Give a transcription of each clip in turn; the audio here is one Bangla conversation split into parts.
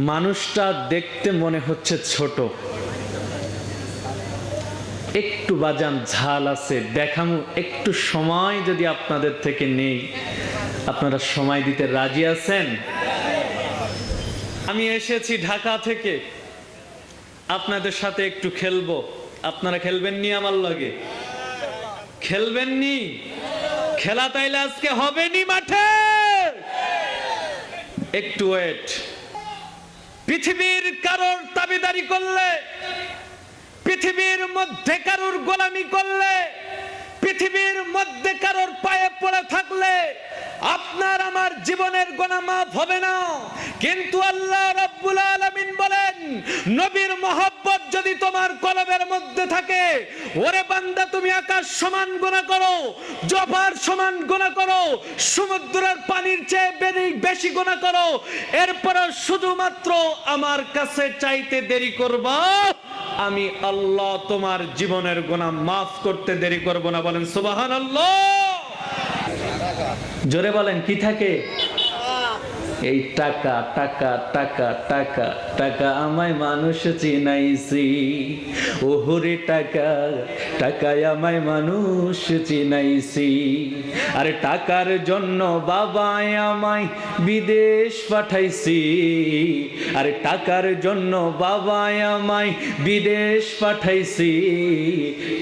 মানুষটা দেখতে মনে হচ্ছে ছোট, একটু বাজান ঝাল আছে, দেখামু একটু সময় যদি আপনাদের থেকে নেই, আপনারা সময় দিতে রাজি আছেন? আমি এসেছি ঢাকা থেকে, আপনাদের সাথে একটু খেলবো, আপনারা খেলবেন নি? আমার লগে খেলবেন নি? খেলা তাইলে আজকে হবে নি মাঠে? একটু ওয়েট। পৃথিবীর কারোর দাবিদারি করলে, পৃথিবীর মধ্যে কারোর গোলামি করলে, পৃথিবীর মধ্যে কারোর পায়ে পড়ে থাকলে আপনার আমার জীবনের গুনাহ মাফ হবে না। কিন্তু আল্লাহ রাব্বুল আলামিন বলেন, নবীর মহব্বত যদি তোমার কলবের মধ্যে থাকে, ওরে বান্দা তুমি আকাশ সমান গুনাহ করো, জবার সমান গুনাহ করো, সমুদ্রের পানির চেয়ে বেশি গুনাহ করো, এরপর শুধুমাত্র আমার কাছে চাইতে দেরি করবা, আমি আল্লাহ তোমার জীবনের গুনাহ মাফ করতে দেরি করব না। বলেন সুবহানাল্লাহ। জোরে বলেন, কি থাকে? এই টাকা টাকা টাকা টাকা টাকা আমায় মানুষ চিনাইছি, ওহরে টাকা টাকায় আমায় মানুষ চিনাইছি। আরে টাকার জন্য বাবাই আমায় বিদেশ পাঠাইছি, আরে টাকার জন্য বাবাই আমায় বিদেশ পাঠাইছি,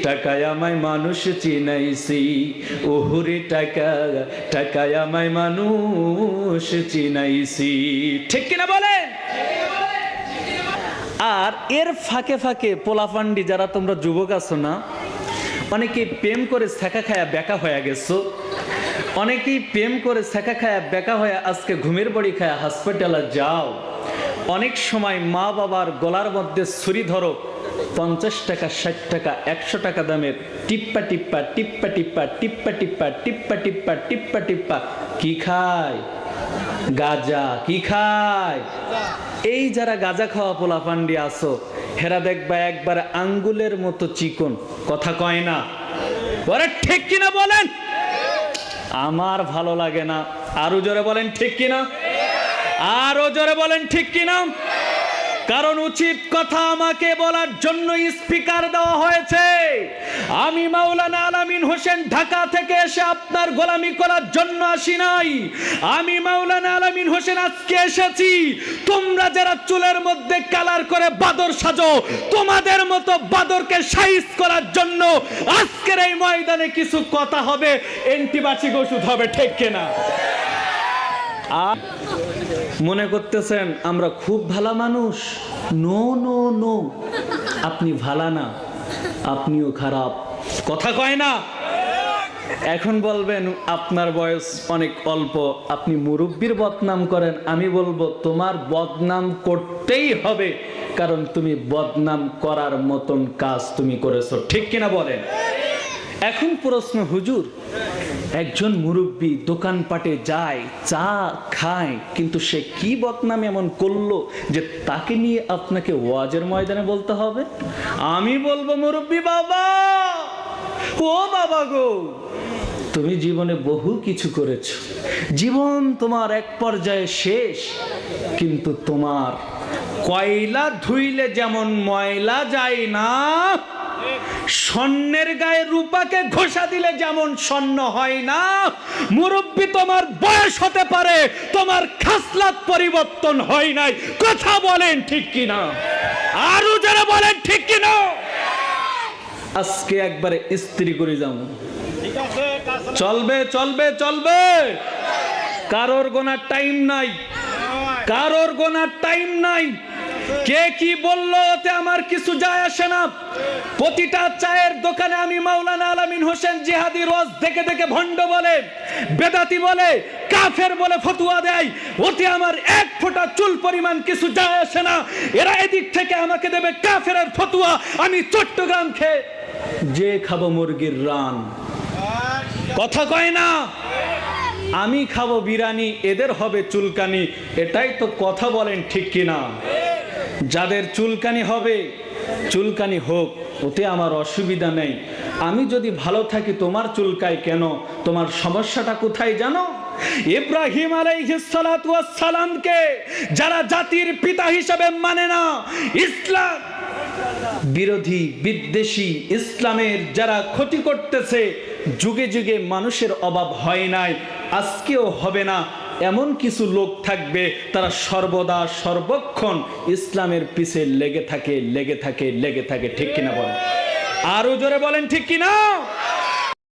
টাকায় আমায় মানুষ চিনাইছি, ওহরে টাকা টাকায় আমায় মানুষ চিনাইছি। ঠিক কিনা বলেন? আর এর ফাঁকে ফাঁকে পোলাপান্ডি যারা তোমরা যুবক আছো না, অনেকেই প্রেম করে ছেঁকা খায়া বেকা হয়ে গেছো, অনেকেই প্রেম করে ছেঁকা খায়া বেকা হয়ে আজকে ঘুমের বাড়ি খায়া হসপিটালে যাও। অনেক সময় মা বাবার গলার মধ্যে ছুরি ধরো, 50 টাকা 60 টাকা 100 টাকা দামের টিপ্পা টিপ্পা টিপ্পা টিপ্পা টিপ্পা টিপ্পা টিপ্পা টিপ্পা টিপ্পা টিপ্পা কি খায়? গাজা। কি খায়? এই যারা গাজা খাওয়া পোলাপান্ডি আসো, হেরা দেখবা একবার আঙ্গুলের মতো চিকন, কথা কয় না? ওরে ঠিক কিনা বলেন? আমার ভালো লাগে না। আরো জোরে বলেন ঠিক কিনা? আরো জোরে বলেন ঠিক কিনা? কারণ উচিত কথা আমাকে বলার জন্য স্পিকার দেওয়া হয়েছে। আমি মাওলানা আলামিন হোসেন ঢাকা থেকে এসে আপনার গোলামি করার জন্য আসি নাই। আমি মাওলানা আলামিন হোসেন আজকে এসেছি তোমরা যারা চুলের মধ্যে কালার করে বাদর সাজো, তোমাদের মতো বাদরকে সাইজ করার জন্য আজকের এই ময়দানে কিছু কথা হবে, অ্যান্টিবায়োটিক ওষুধ হবে, ঠিক কিনা? মনে করতেছেন আমরা খুব ভালো মানুষ? নো নো নো, আপনি ভালো না, আপনিও খারাপ, কথা কয় না? এখন বলবেন আপনার বয়স অনেক অল্প, আপনি মুরব্বির বদনাম করেন। আমি বলবো তোমার বদনাম করতেই হবে, কারণ তুমি বদনাম করার মতন কাজ তুমি করেছো, ঠিক কিনা বলেন? এখন প্রশ্ন, হুজুর একজন মুরব্বী দোকানপাটে যায়, চা খায়, কিন্তু সে কি বদনাম এমন করলো যে তাকে নিয়ে আপনাকে ওয়াজের ময়দানে বলতে হবে? আমি বলবো, মুরব্বী বাবা, ও বাবা গো, তুমি জীবনে বহু কিছু করেছো, জীবন তোমার এক পর্যায়ে শেষ, কিন্তু তোমার কয়লা ধুইলে যেমন ময়লা যায় না, স্বর্ণের গায়ে রূপাকে ঘষা দিলে যেমন স্বর্ণ হয় না, মুরব্বী তোমার বয়স হতে পারে, তোমার খাসলাত পরিবর্তন হয় নাই, কথা বলেন ঠিক কিনা? আরো যারা বলেন ঠিক কিনা? আজকে একবারে স্ত্রী করে যাও, চলবে চলবে চলবে, কারোর গোনার টাইম নাই, কারোর গোনার টাইম নাই। কে কি বললো ওতে আমার কিছু যায় আসে না। প্রতিটা চায়ের দোকানে আমি মাওলানা আলামিন হোসেন জিহাদি রোজ দেখে দেখে ভণ্ড বলে, বেদাতি বলে, কাফের বলে ফতোয়া দেয়, ওতে আমার এক ফোঁটা চুল পরিমাণ কিছু যায় আসে না। এরা এদিক থেকে আমাকে দেবে কাফেরের ফতোয়া, আমি চট্টগ্রাম খেয়ে যে খাবো মুরগির রান, কথা কয় না? আমি খাবো বিরিয়ানি, এদের হবে চুলকানি, এটাই তো কথা, বলেন ঠিক কিনা? যাদের চুলকানি হবে চুলকানি হোক, ওতে আমার অসুবিধা নেই। আমি যদি ভালো থাকি তোমার চুলকায় কেন? তোমার সমস্যাটা কোথায় জানো? ইব্রাহিম আলাইহিস সালাতু ওয়াস সালামকে যারা জাতির পিতা হিসেবে মানে না, ইসলাম বিরোধী বিদ্বেষী, ইসলামের যারা ক্ষতি করতেছে, যুগে যুগে মানুষের অভাব হয় নাই, আজকেও হবে না। এমন কিছু লোক থাকবে তারা সর্বদা সর্বক্ষণ ইসলামের পিছে লেগে থাকে, লেগে থাকে, লেগে থাকে। ঠিক কিনা বলেন? আরো জোরে বলেন ঠিক কিনা?